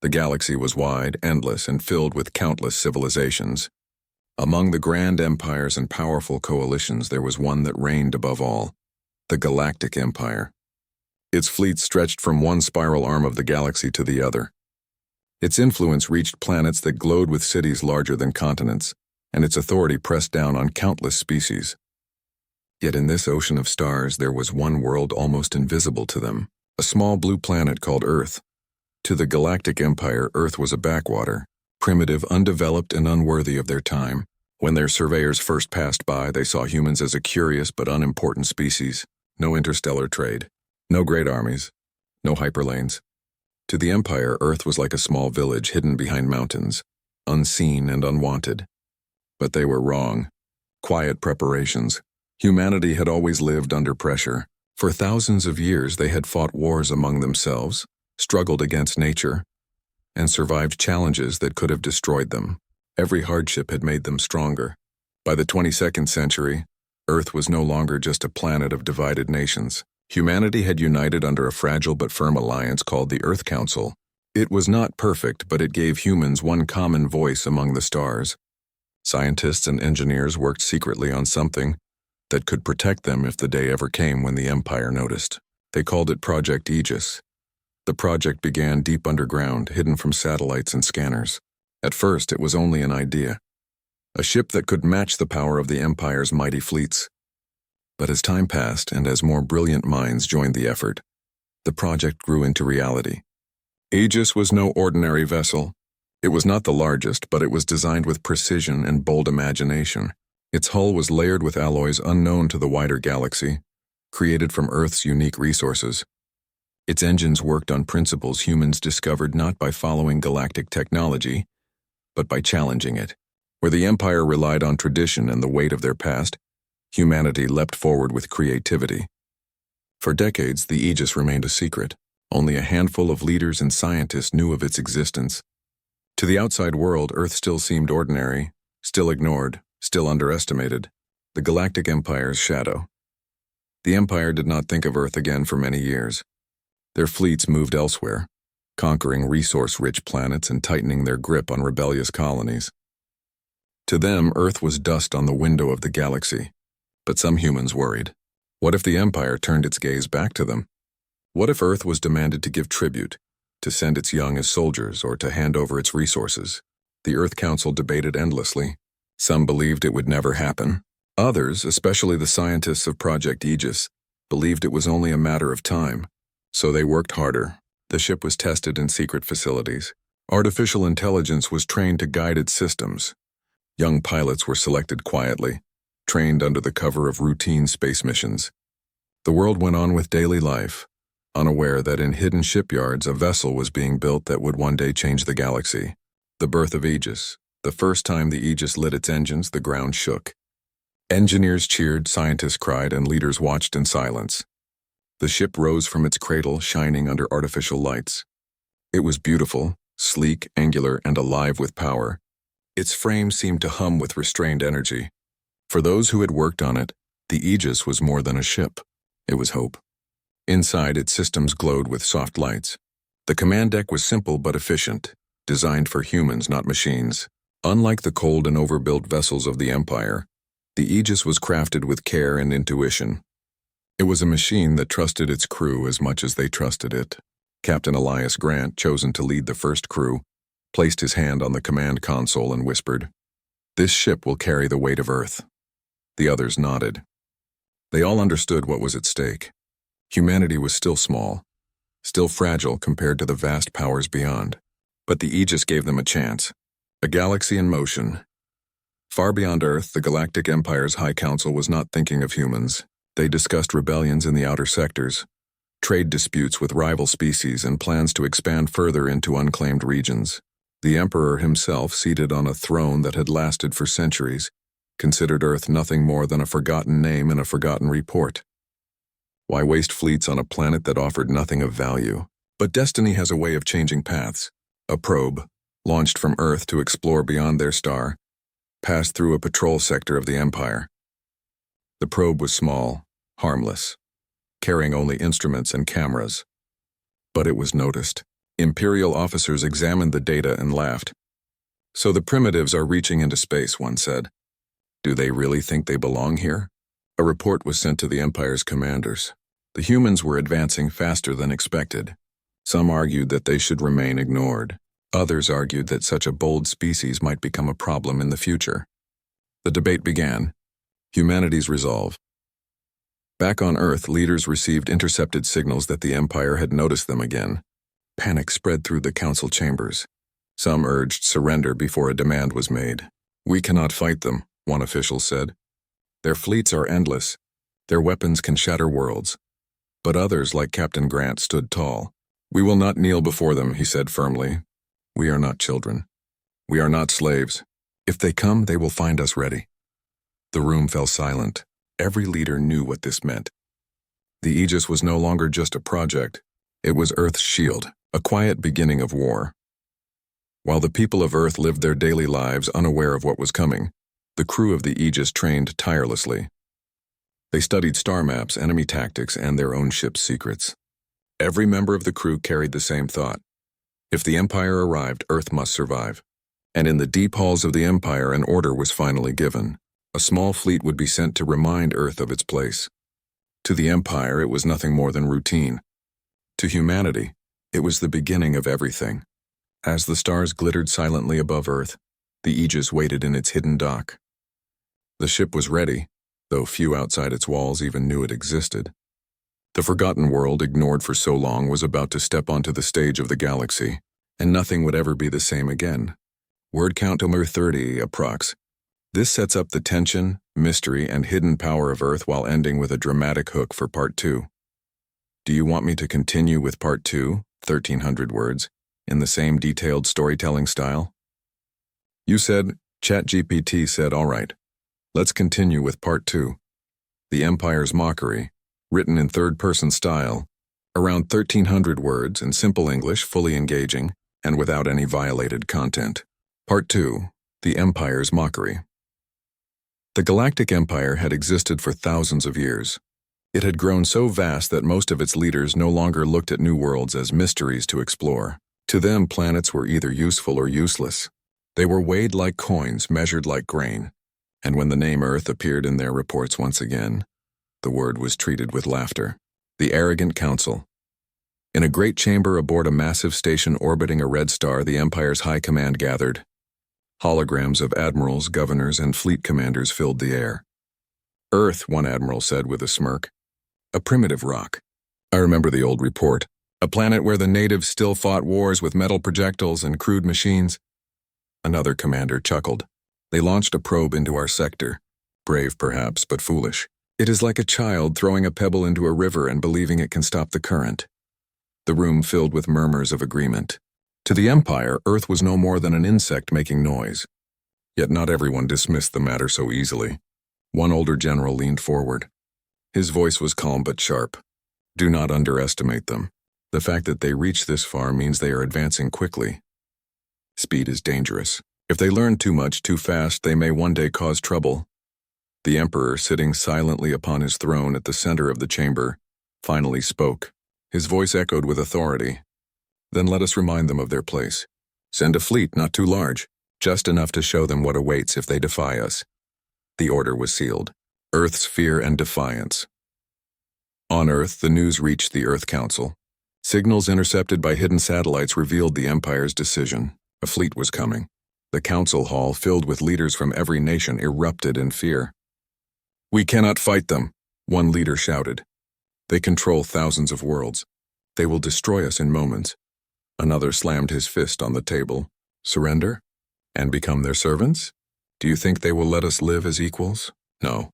The galaxy was wide, endless, and filled with countless civilizations. Among the grand empires and powerful coalitions, there was one that reigned above all: the Galactic Empire. Its fleet stretched from one spiral arm of the galaxy to the other. Its influence reached planets that glowed with cities larger than continents, and its authority pressed down on countless species. Yet in this ocean of stars, there was one world almost invisible to them, a small blue planet called Earth. To the Galactic Empire, Earth was a backwater, primitive, undeveloped, and unworthy of their time. When their surveyors first passed by, they saw humans as a curious but unimportant species. No interstellar trade, no great armies, no hyperlanes. To the Empire, Earth was like a small village hidden behind mountains, unseen and unwanted. But they were wrong. Quiet preparations. Humanity had always lived under pressure. For thousands of years, they had fought wars among themselves, struggled against nature, and survived challenges that could have destroyed them. Every hardship had made them stronger. By the 22nd century, Earth was no longer just a planet of divided nations. Humanity had united under a fragile but firm alliance called the Earth Council. It was not perfect, but it gave humans one common voice among the stars. Scientists and engineers worked secretly on something that could protect them if the day ever came when the Empire noticed. They called it Project Aegis. The project began deep underground, hidden from satellites and scanners. At first, it was only an idea, a ship that could match the power of the Empire's mighty fleets. But as time passed and as more brilliant minds joined the effort, the project grew into reality. Aegis was no ordinary vessel. It was not the largest, but it was designed with precision and bold imagination. Its hull was layered with alloys unknown to the wider galaxy, created from Earth's unique resources. Its engines worked on principles humans discovered not by following galactic technology, but by challenging it. Where the Empire relied on tradition and the weight of their past, humanity leapt forward with creativity. For decades, the Aegis remained a secret. Only a handful of leaders and scientists knew of its existence. To the outside world, Earth still seemed ordinary, still ignored, still underestimated, the Galactic Empire's shadow. The Empire did not think of Earth again for many years. Their fleets moved elsewhere, conquering resource-rich planets and tightening their grip on rebellious colonies. To them, Earth was dust on the window of the galaxy. But some humans worried. What if the Empire turned its gaze back to them? What if Earth was demanded to give tribute, to send its young as soldiers, or to hand over its resources? The Earth Council debated endlessly. Some believed it would never happen. Others, especially the scientists of Project Aegis, believed it was only a matter of time. So they worked harder. The ship was tested in secret facilities. Artificial intelligence was trained to guide its systems. Young pilots were selected quietly, trained under the cover of routine space missions. The world went on with daily life, unaware that in hidden shipyards a vessel was being built that would one day change the galaxy. The birth of Aegis. The first time the Aegis lit its engines, the ground shook. Engineers cheered, scientists cried, and leaders watched in silence. The ship rose from its cradle, shining under artificial lights. It was beautiful, sleek, angular, and alive with power. Its frame seemed to hum with restrained energy. For those who had worked on it, the Aegis was more than a ship. It was hope. Inside, its systems glowed with soft lights. The command deck was simple but efficient, designed for humans, not machines. Unlike the cold and overbuilt vessels of the Empire, the Aegis was crafted with care and intuition. It was a machine that trusted its crew as much as they trusted it. Captain Elias Grant, chosen to lead the first crew, placed his hand on the command console and whispered, "This ship will carry the weight of Earth." The others nodded. They all understood what was at stake. Humanity was still small, still fragile compared to the vast powers beyond. But the Aegis gave them a chance. A galaxy in motion. Far beyond Earth, the Galactic Empire's High Council was not thinking of humans. They discussed rebellions in the outer sectors, trade disputes with rival species, and plans to expand further into unclaimed regions. The Emperor himself, seated on a throne that had lasted for centuries, considered Earth nothing more than a forgotten name and a forgotten report. Why waste fleets on a planet that offered nothing of value? But destiny has a way of changing paths. A probe, launched from Earth to explore beyond their star, passed through a patrol sector of the Empire. The probe was small, harmless, carrying only instruments and cameras. But it was noticed. Imperial officers examined the data and laughed. So the primitives are reaching into space, one said. Do they really think they belong here? A report was sent to the Empire's commanders. The humans were advancing faster than expected. Some argued that they should remain ignored. Others argued that such a bold species might become a problem in the future. The debate began. Humanity's resolve. Back on Earth, leaders received intercepted signals that the Empire had noticed them again. Panic spread through the council chambers. Some urged surrender before a demand was made. We cannot fight them, one official said. Their fleets are endless. Their weapons can shatter worlds. But others, like Captain Grant, stood tall. We will not kneel before them, he said firmly. We are not children. We are not slaves. If they come, they will find us ready. The room fell silent. Every leader knew what this meant. The Aegis was no longer just a project. It was Earth's shield, a quiet beginning of war. While the people of Earth lived their daily lives unaware of what was coming, the crew of the Aegis trained tirelessly. They studied star maps, enemy tactics, and their own ship's secrets. Every member of the crew carried the same thought. If the Empire arrived, Earth must survive. And in the deep halls of the Empire, an order was finally given. A small fleet would be sent to remind Earth of its place. To the Empire, it was nothing more than routine. To humanity, it was the beginning of everything. As the stars glittered silently above Earth, the Aegis waited in its hidden dock. The ship was ready, though few outside its walls even knew it existed. The forgotten world, ignored for so long, was about to step onto the stage of the galaxy, and nothing would ever be the same again. Word count number 30, approx. This sets up the tension, mystery, and hidden power of Earth while ending with a dramatic hook for Part 2. Do you want me to continue with Part 2, 1,300 words, in the same detailed storytelling style? You said, ChatGPT said, all right. Let's continue with Part 2. The Empire's Mockery, written in third-person style, around 1,300 words in simple English, fully engaging, and without any violated content. Part 2. The Empire's Mockery. The Galactic Empire had existed for thousands of years. It had grown so vast that most of its leaders no longer looked at new worlds as mysteries to explore. To them, planets were either useful or useless. They were weighed like coins, measured like grain. And when the name Earth appeared in their reports once again, the word was treated with laughter. The arrogant council. In a great chamber aboard a massive station orbiting a red star, the Empire's high command gathered. Holograms of admirals, governors, and fleet commanders filled the air. Earth, one admiral said with a smirk. A primitive rock. I remember the old report. A planet where the natives still fought wars with metal projectiles and crude machines. Another commander chuckled. They launched a probe into our sector. Brave, perhaps, but foolish. It is like a child throwing a pebble into a river and believing it can stop the current. The room filled with murmurs of agreement. To the Empire, Earth was no more than an insect making noise. Yet not everyone dismissed the matter so easily. One older general leaned forward. His voice was calm but sharp. Do not underestimate them. The fact that they reach this far means they are advancing quickly. Speed is dangerous. If they learn too much too fast, they may one day cause trouble. The Emperor, sitting silently upon his throne at the center of the chamber, finally spoke. His voice echoed with authority. Then let us remind them of their place. Send a fleet, not too large, just enough to show them what awaits if they defy us. The order was sealed. Earth's fear and defiance. On Earth, the news reached the Earth Council. Signals intercepted by hidden satellites revealed the Empire's decision. A fleet was coming. The council hall, filled with leaders from every nation, erupted in fear. We cannot fight them, one leader shouted. They control thousands of worlds. They will destroy us in moments. Another slammed his fist on the table. Surrender? And become their servants? Do you think they will let us live as equals? No.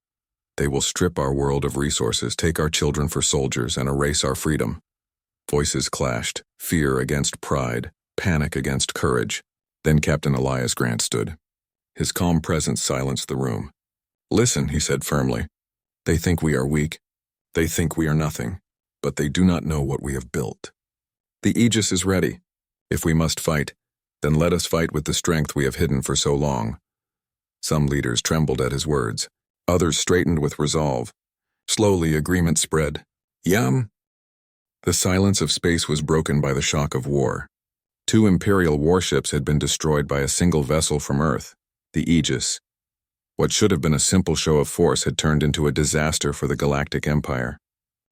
They will strip our world of resources, take our children for soldiers, and erase our freedom. Voices clashed, fear against pride, panic against courage. Then Captain Elias Grant stood. His calm presence silenced the room. Listen, he said firmly. They think we are weak. They think we are nothing. But they do not know what we have built. The Aegis is ready. If we must fight, then let us fight with the strength we have hidden for so long. Some leaders trembled at his words. Others straightened with resolve. Slowly, agreement spread. Yum! The silence of space was broken by the shock of war. 2 Imperial warships had been destroyed by a single vessel from Earth, the Aegis. What should have been a simple show of force had turned into a disaster for the Galactic Empire.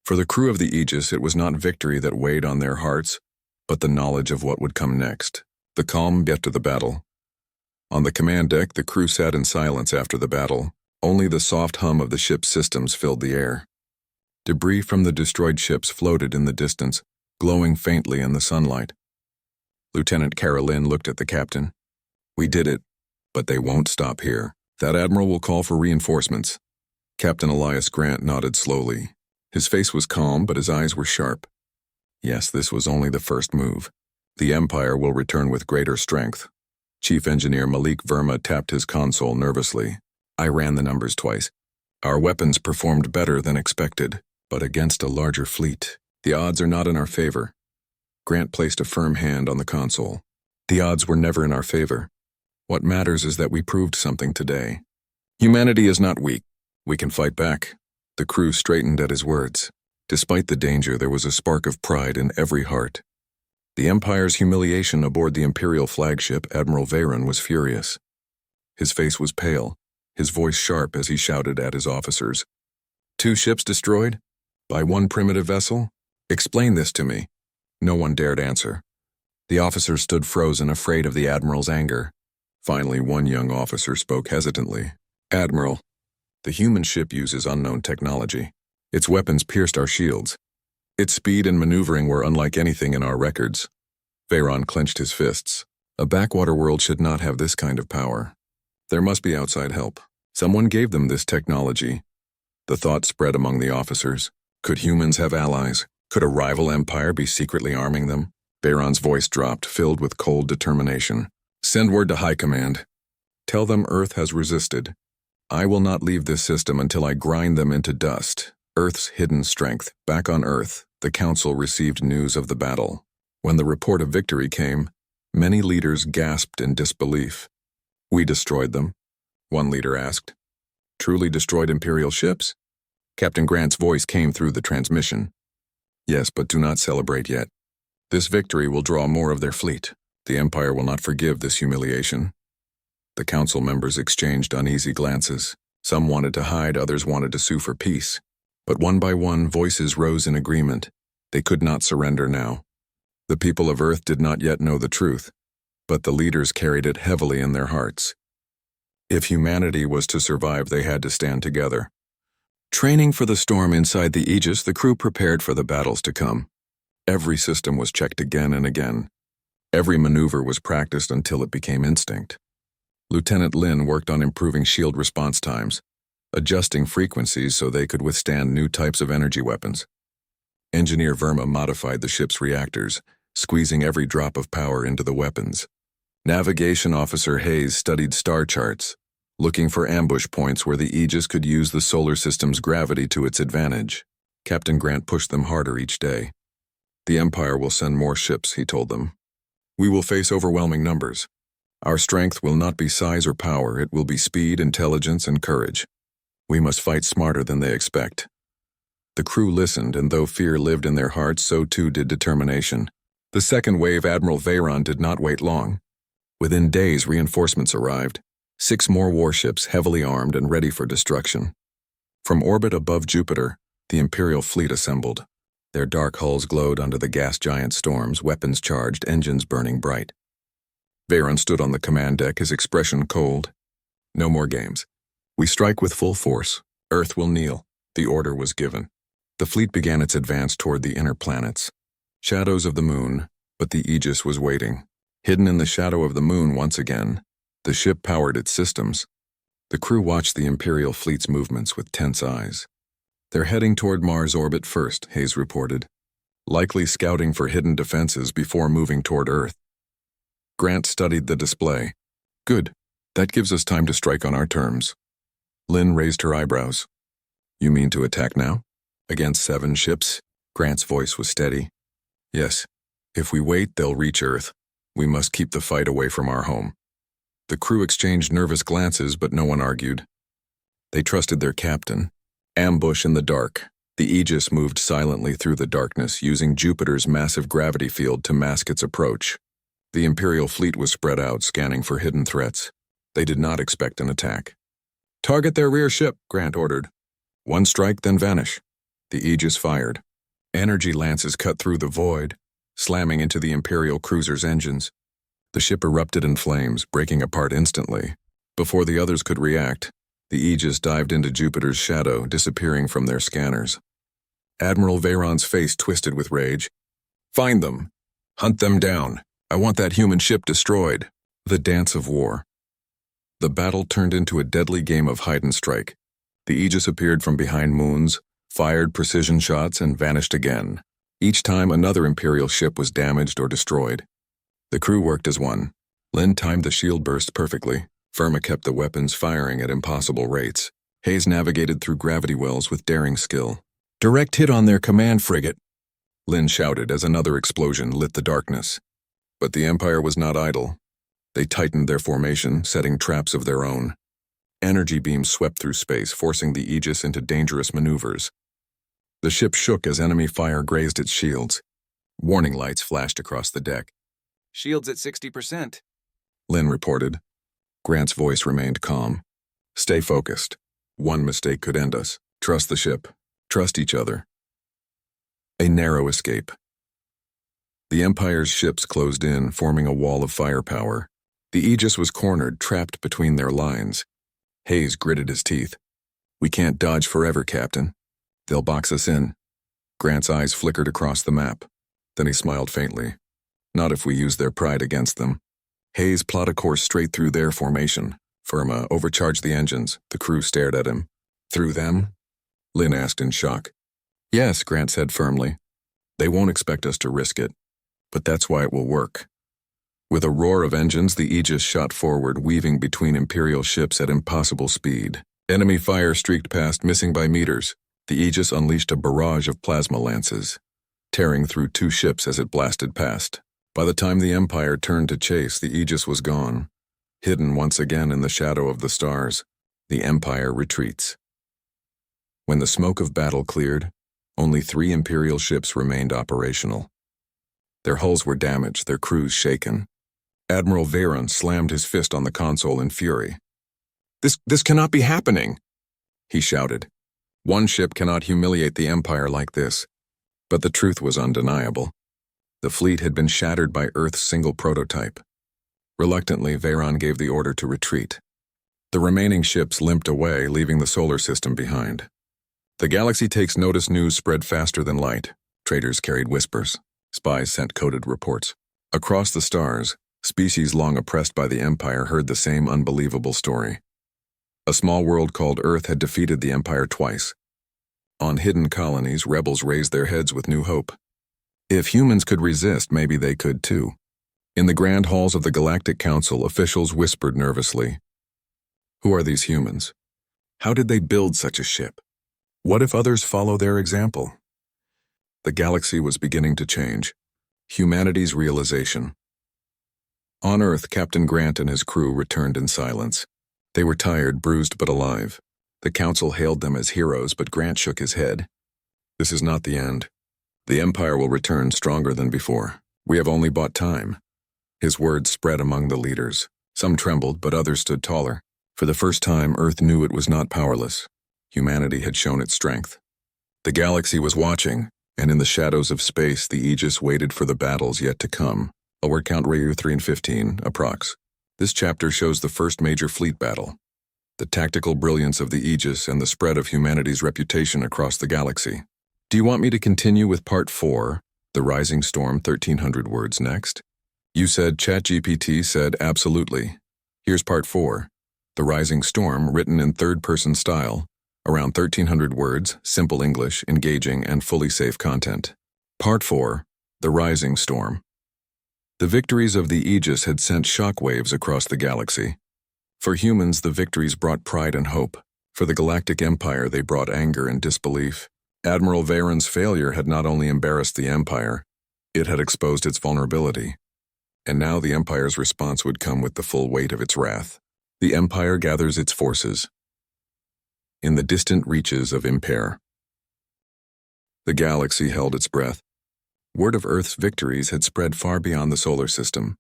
For the crew of the Aegis, it was not victory that weighed on their hearts, but the knowledge of what would come next. The calm get to the battle. On the command deck, the crew sat in silence after the battle. Only the soft hum of the ship's systems filled the air. Debris from the destroyed ships floated in the distance, glowing faintly in the sunlight. Lieutenant Carolyn looked at the captain. "We did it, but they won't stop here. That admiral will call for reinforcements." Captain Elias Grant nodded slowly. His face was calm, but his eyes were sharp. Yes, this was only the first move. The Empire will return with greater strength. Chief Engineer Malik Verma tapped his console nervously. I ran the numbers twice. Our weapons performed better than expected, but against a larger fleet. The odds are not in our favor. Grant placed a firm hand on the console. The odds were never in our favor. What matters is that we proved something today. Humanity is not weak. We can fight back. The crew straightened at his words. Despite the danger, there was a spark of pride in every heart. The Empire's humiliation aboard the Imperial flagship, Admiral Veyron, was furious. His face was pale, his voice sharp as he shouted at his officers. 2 ships destroyed? By 1 primitive vessel? Explain this to me. No one dared answer. The officers stood frozen, afraid of the Admiral's anger. Finally, one young officer spoke hesitantly. "Admiral, the human ship uses unknown technology. Its weapons pierced our shields. Its speed and maneuvering were unlike anything in our records." Veyron clenched his fists. A backwater world should not have this kind of power. There must be outside help. Someone gave them this technology. The thought spread among the officers. Could humans have allies? Could a rival empire be secretly arming them? Veyron's voice dropped, filled with cold determination. "Send word to High Command. Tell them Earth has resisted. I will not leave this system until I grind them into dust." Earth's hidden strength. Back on Earth, the Council received news of the battle. When the report of victory came, many leaders gasped in disbelief. "We destroyed them?" one leader asked. "Truly destroyed Imperial ships?" Captain Grant's voice came through the transmission. "Yes, but do not celebrate yet. This victory will draw more of their fleet. The Empire will not forgive this humiliation." The Council members exchanged uneasy glances. Some wanted to hide, others wanted to sue for peace. But one by one, voices rose in agreement. They could not surrender now. The people of Earth did not yet know the truth, but the leaders carried it heavily in their hearts. If humanity was to survive, they had to stand together. Training for the storm inside the Aegis, the crew prepared for the battles to come. Every system was checked again and again. Every maneuver was practiced until it became instinct. Lieutenant Lin worked on improving shield response times, adjusting frequencies so they could withstand new types of energy weapons. Engineer Verma modified the ship's reactors, squeezing every drop of power into the weapons. Navigation Officer Hayes studied star charts, looking for ambush points where the Aegis could use the solar system's gravity to its advantage. Captain Grant pushed them harder each day. "The Empire will send more ships," he told them. "We will face overwhelming numbers. Our strength will not be size or power, it will be speed, intelligence, and courage. We must fight smarter than they expect." The crew listened, and though fear lived in their hearts, so too did determination. The second wave, Admiral Veyron, did not wait long. Within days, reinforcements arrived. 6 more warships, heavily armed and ready for destruction. From orbit above Jupiter, the Imperial fleet assembled. Their dark hulls glowed under the gas giant storms, weapons charged, engines burning bright. Veyron stood on the command deck, his expression cold. "No more games. We strike with full force. Earth will kneel." The order was given. The fleet began its advance toward the inner planets. Shadows of the moon, but the Aegis was waiting. Hidden in the shadow of the moon once again, the ship powered its systems. The crew watched the Imperial fleet's movements with tense eyes. "They're heading toward Mars orbit first," Hayes reported. "Likely scouting for hidden defenses before moving toward Earth." Grant studied the display. "Good. That gives us time to strike on our terms." Lynn raised her eyebrows. "You mean to attack now? Against 7 ships?" Grant's voice was steady. "Yes. If we wait, they'll reach Earth. We must keep the fight away from our home." The crew exchanged nervous glances, but no one argued. They trusted their captain. Ambush in the dark. The Aegis moved silently through the darkness, using Jupiter's massive gravity field to mask its approach. The Imperial fleet was spread out, scanning for hidden threats. They did not expect an attack. "Target their rear ship," Grant ordered. "One strike, then vanish." The Aegis fired. Energy lances cut through the void, slamming into the Imperial cruiser's engines. The ship erupted in flames, breaking apart instantly. Before the others could react, the Aegis dived into Jupiter's shadow, disappearing from their scanners. Admiral Veyron's face twisted with rage. "Find them! Hunt them down! I want that human ship destroyed!" The dance of war. The battle turned into a deadly game of hide-and-strike. The Aegis appeared from behind moons, fired precision shots, and vanished again. Each time another Imperial ship was damaged or destroyed. The crew worked as one. Lynn timed the shield bursts perfectly. Firma kept the weapons firing at impossible rates. Hayes navigated through gravity wells with daring skill. "Direct hit on their command frigate," Lynn shouted as another explosion lit the darkness. But the Empire was not idle. They tightened their formation, setting traps of their own. Energy beams swept through space, forcing the Aegis into dangerous maneuvers. The ship shook as enemy fire grazed its shields. Warning lights flashed across the deck. "Shields at 60%. Lynn reported. Grant's voice remained calm. "Stay focused. One mistake could end us. Trust the ship. Trust each other." A narrow escape. The Empire's ships closed in, forming a wall of firepower. The Aegis was cornered, trapped between their lines. Hayes gritted his teeth. "We can't dodge forever, Captain. They'll box us in." Grant's eyes flickered across the map. Then he smiled faintly. "Not if we use their pride against them." Hayes plotted a course straight through their formation. Firma overcharged the engines. The crew stared at him. "Through them?" Lynn asked in shock. "Yes," Grant said firmly. "They won't expect us to risk it. But that's why it will work." With a roar of engines, the Aegis shot forward, weaving between Imperial ships at impossible speed. Enemy fire streaked past, missing by meters. The Aegis unleashed a barrage of plasma lances, tearing through two ships as it blasted past. By the time the Empire turned to chase, the Aegis was gone. Hidden once again in the shadow of the stars, the Empire retreats. When the smoke of battle cleared, only 3 Imperial ships remained operational. Their hulls were damaged, their crews shaken. Admiral Veyron slammed his fist on the console in fury. This cannot be happening," he shouted. "One ship cannot humiliate the Empire like this." But the truth was undeniable. The fleet had been shattered by Earth's single prototype. Reluctantly, Veyron gave the order to retreat. The remaining ships limped away, leaving the solar system behind. The galaxy takes notice news spread faster than light. Traders carried whispers. Spies sent coded reports. Across the stars, species long oppressed by the Empire heard the same unbelievable story. A small world called Earth had defeated the Empire twice. On hidden colonies, rebels raised their heads with new hope. If humans could resist, maybe they could too. In the grand halls of the Galactic Council, officials whispered nervously. Who are these humans? How did they build such a ship? What if others follow their example? The galaxy was beginning to change. Humanity's realization. On Earth, Captain Grant and his crew returned in silence. They were tired, bruised, but alive. The Council hailed them as heroes, but Grant shook his head. This is not the end. The Empire will return stronger than before. We have only bought time. His words spread among the leaders. Some trembled, but others stood taller. For the first time, Earth knew it was not powerless. Humanity had shown its strength. The galaxy was watching, and in the shadows of space, the Aegis waited for the battles yet to come. A word count Rayu 3 and 15, approx. This chapter shows the first major fleet battle, the tactical brilliance of the Aegis and the spread of humanity's reputation across the galaxy. Do you want me to continue with Part 4, The Rising Storm, 1300 words next? You said ChatGPT said absolutely. Here's Part 4, The Rising Storm, written in third-person style, around 1300 words, simple English, engaging, and fully safe content. Part 4, The Rising Storm. The victories of the Aegis had sent shockwaves across the galaxy. For humans, the victories brought pride and hope. For the Galactic Empire, they brought anger and disbelief. Admiral Veyron's failure had not only embarrassed the Empire, it had exposed its vulnerability. And now the Empire's response would come with the full weight of its wrath. The Empire gathers its forces. In the distant reaches of Impair. The galaxy held its breath. Word of Earth's victories had spread far beyond the solar system.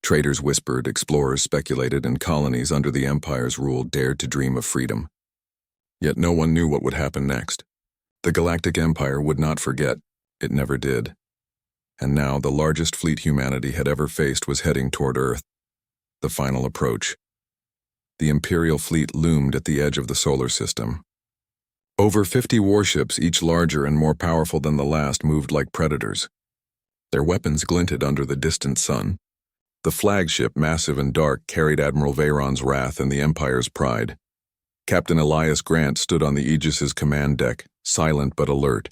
Traders whispered, explorers speculated, and colonies under the Empire's rule dared to dream of freedom. Yet no one knew what would happen next. The Galactic Empire would not forget. It never did. And now the largest fleet humanity had ever faced was heading toward Earth. The final approach. The Imperial fleet loomed at the edge of the solar system. Over 50 warships, each larger and more powerful than the last, moved like predators. Their weapons glinted under the distant sun. The flagship, massive and dark, carried Admiral Veyron's wrath and the Empire's pride. Captain Elias Grant stood on the Aegis's command deck, silent but alert.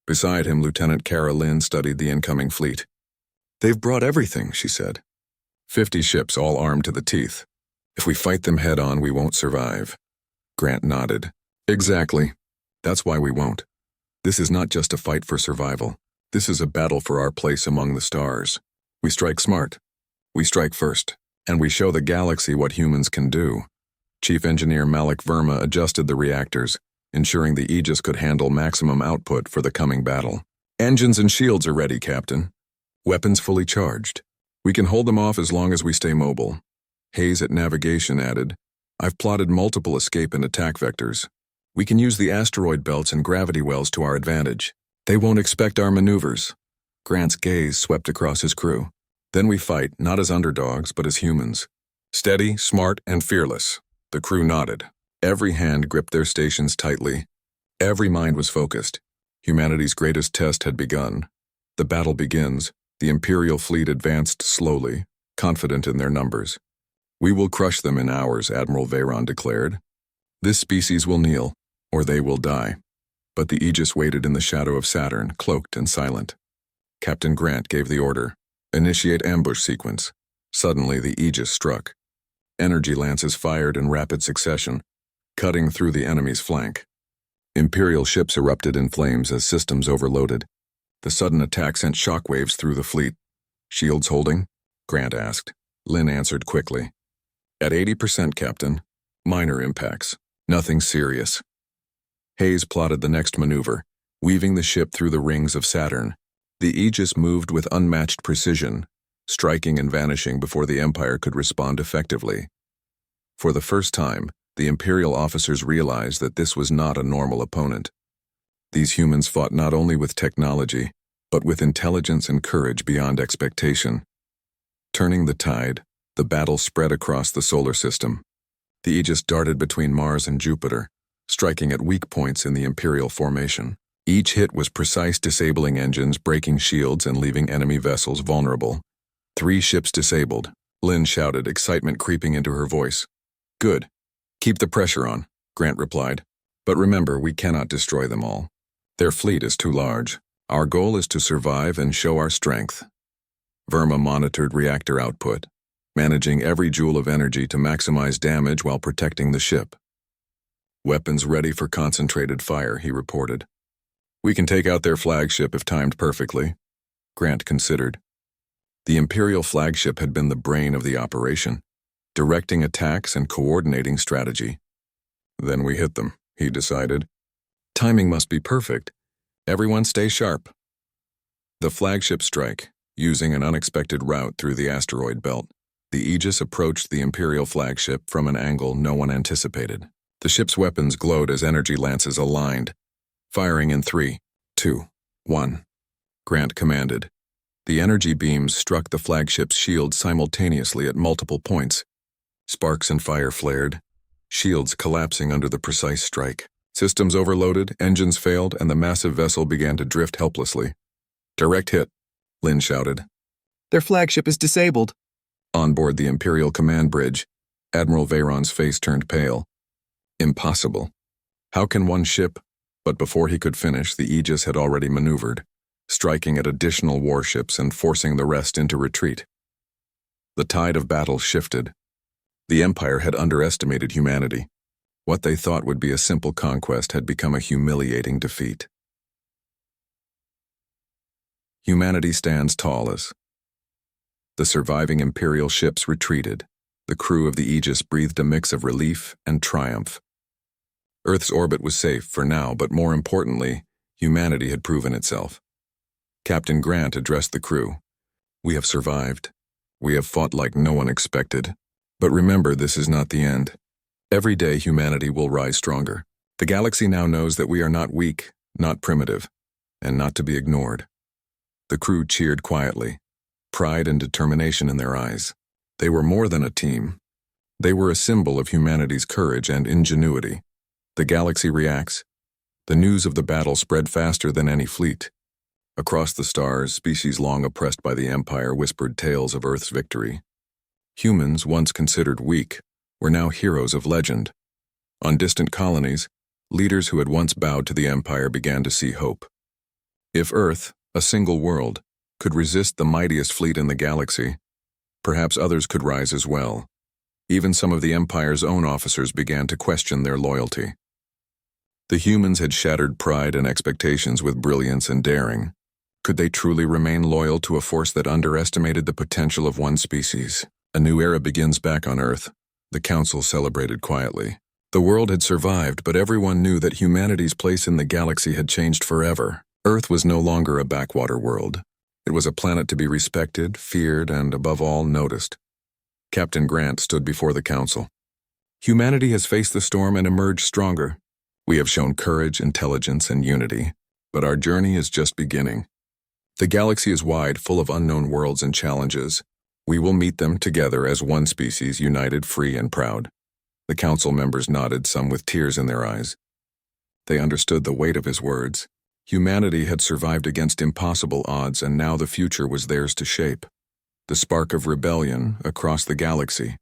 Beside him, Lieutenant Kara Lynn studied the incoming fleet. "They've brought everything," she said. 50 ships, all armed to the teeth. "If we fight them head-on, we won't survive." Grant nodded. "Exactly. That's why we won't. This is not just a fight for survival. This is a battle for our place among the stars. We strike smart. We strike first, and we show the galaxy what humans can do." Chief Engineer Malik Verma adjusted the reactors, ensuring the Aegis could handle maximum output for the coming battle. "Engines and shields are ready, Captain. Weapons fully charged. We can hold them off as long as we stay mobile." Hayes at navigation added, "I've plotted multiple escape and attack vectors. We can use the asteroid belts and gravity wells to our advantage. They won't expect our maneuvers." Grant's gaze swept across his crew. "Then we fight, not as underdogs, but as humans. Steady, smart, and fearless." The crew nodded. Every hand gripped their stations tightly. Every mind was focused. Humanity's greatest test had begun. The battle begins. The Imperial fleet advanced slowly, confident in their numbers. "We will crush them in hours," Admiral Veyron declared. "This species will kneel, or they will die." But the Aegis waited in the shadow of Saturn, cloaked and silent. Captain Grant gave the order, "Initiate ambush sequence." Suddenly the Aegis struck. Energy lances fired in rapid succession, cutting through the enemy's flank. Imperial ships erupted in flames as systems overloaded. The sudden attack sent shockwaves through the fleet. "Shields holding?" Grant asked. Lynn answered quickly. "At 80%, Captain. Minor impacts. Nothing serious." Hayes plotted the next maneuver, weaving the ship through the rings of Saturn. The Aegis moved with unmatched precision, striking and vanishing before the Empire could respond effectively. For the first time, the Imperial officers realized that this was not a normal opponent. These humans fought not only with technology, but with intelligence and courage beyond expectation. Turning the tide, the battle spread across the solar system. The Aegis darted between Mars and Jupiter, striking at weak points in the Imperial formation. Each hit was precise, disabling engines, breaking shields, and leaving enemy vessels vulnerable. 3 ships disabled, Lynn shouted, excitement creeping into her voice. "Good. Keep the pressure on," Grant replied. "But remember, we cannot destroy them all. Their fleet is too large. Our goal is to survive and show our strength." Verma monitored reactor output, managing every joule of energy to maximize damage while protecting the ship. "Weapons ready for concentrated fire," he reported. "We can take out their flagship if timed perfectly." Grant considered. The Imperial flagship had been the brain of the operation, directing attacks and coordinating strategy. "Then we hit them," he decided. "Timing must be perfect. Everyone stay sharp." The flagship strike, using an unexpected route through the asteroid belt. The Aegis approached the Imperial flagship from an angle no one anticipated. The ship's weapons glowed as energy lances aligned. "Firing in 3, 2, 1, Grant commanded. The energy beams struck the flagship's shield simultaneously at multiple points. Sparks and fire flared, shields collapsing under the precise strike. Systems overloaded, engines failed, and the massive vessel began to drift helplessly. "Direct hit," Lynn shouted. Their flagship is disabled. On board the Imperial command bridge, Admiral Veyron's face turned pale. "Impossible. How can one ship?" But before he could finish, the Aegis had already maneuvered, striking at additional warships and forcing the rest into retreat. The tide of battle shifted. The Empire had underestimated humanity. What they thought would be a simple conquest had become a humiliating defeat. Humanity stands tall as the surviving Imperial ships retreated. The crew of the Aegis breathed a mix of relief and triumph. Earth's orbit was safe for now, but more importantly, humanity had proven itself. Captain Grant addressed the crew. "We have survived. We have fought like no one expected. But remember, this is not the end. Every day humanity will rise stronger. The galaxy now knows that we are not weak, not primitive, and not to be ignored. The crew cheered quietly, pride and determination in their eyes. They were more than a team. They were a symbol of humanity's courage and ingenuity. The galaxy reacts. The news of the battle spread faster than any fleet. Across the stars, species long oppressed by the Empire whispered tales of Earth's victory. Humans, once considered weak, were now heroes of legend. On distant colonies, leaders who had once bowed to the Empire began to see hope. If Earth, a single world, could resist the mightiest fleet in the galaxy, perhaps others could rise as well. Even some of the Empire's own officers began to question their loyalty. The humans had shattered pride and expectations with brilliance and daring. Could they truly remain loyal to a force that underestimated the potential of one species? A new era begins back on Earth. The Council celebrated quietly. The world had survived, but everyone knew that humanity's place in the galaxy had changed forever. Earth was no longer a backwater world. It was a planet to be respected, feared, and above all, noticed. Captain Grant stood before the Council. Humanity has faced the storm and emerged stronger. We have shown courage, intelligence, and unity, but our journey is just beginning. The galaxy is wide, full of unknown worlds and challenges. We will meet them together as one species, united, free, and proud. The Council members nodded, some with tears in their eyes. They understood the weight of his words. Humanity had survived against impossible odds, and now the future was theirs to shape. The spark of rebellion across the galaxy.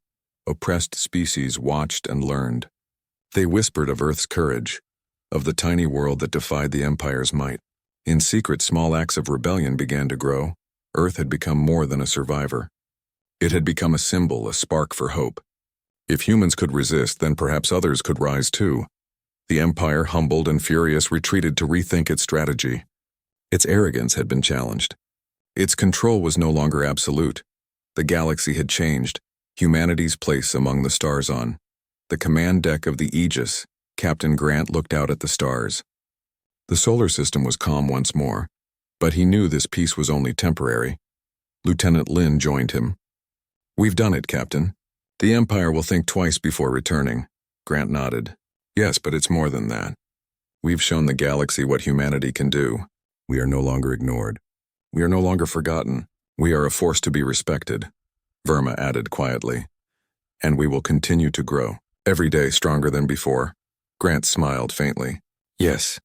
Oppressed species watched and learned. They whispered of Earth's courage, of the tiny world that defied the Empire's might. In secret, small acts of rebellion began to grow. Earth had become more than a survivor. It had become a symbol, a spark for hope. If humans could resist, then perhaps others could rise too. The Empire, humbled and furious, retreated to rethink its strategy. Its arrogance had been challenged. Its control was no longer absolute. The galaxy had changed, humanity's place among the stars on. The command deck of the Aegis, Captain Grant looked out at the stars. The solar system was calm once more, but he knew this peace was only temporary. Lieutenant Lin joined him. "We've done it, Captain. The Empire will think twice before returning." Grant nodded. "Yes, but it's more than that. We've shown the galaxy what humanity can do. We are no longer ignored. We are no longer forgotten. We are a force to be respected," Verma added quietly. "And we will continue to grow, every day stronger than before." Grant smiled faintly. "Yes,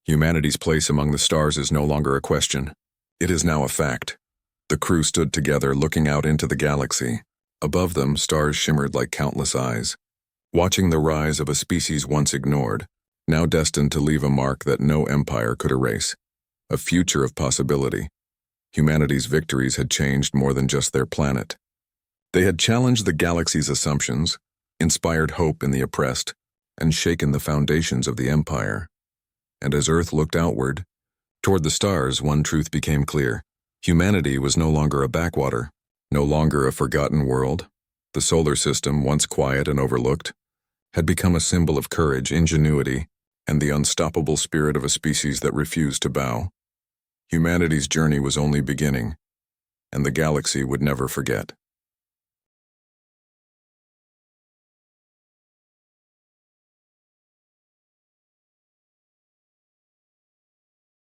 humanity's place among the stars is no longer a question. It is now a fact." The crew stood together, looking out into the galaxy. Above them, stars shimmered like countless eyes, watching the rise of a species once ignored, now destined to leave a mark that no empire could erase. A future of possibility. Humanity's victories had changed more than just their planet. They had challenged the galaxy's assumptions, inspired hope in the oppressed, and shaken the foundations of the Empire. And as Earth looked outward, toward the stars, one truth became clear. Humanity was no longer a backwater, no longer a forgotten world. The solar system, once quiet and overlooked, had become a symbol of courage, ingenuity, and the unstoppable spirit of a species that refused to bow. Humanity's journey was only beginning, and the galaxy would never forget.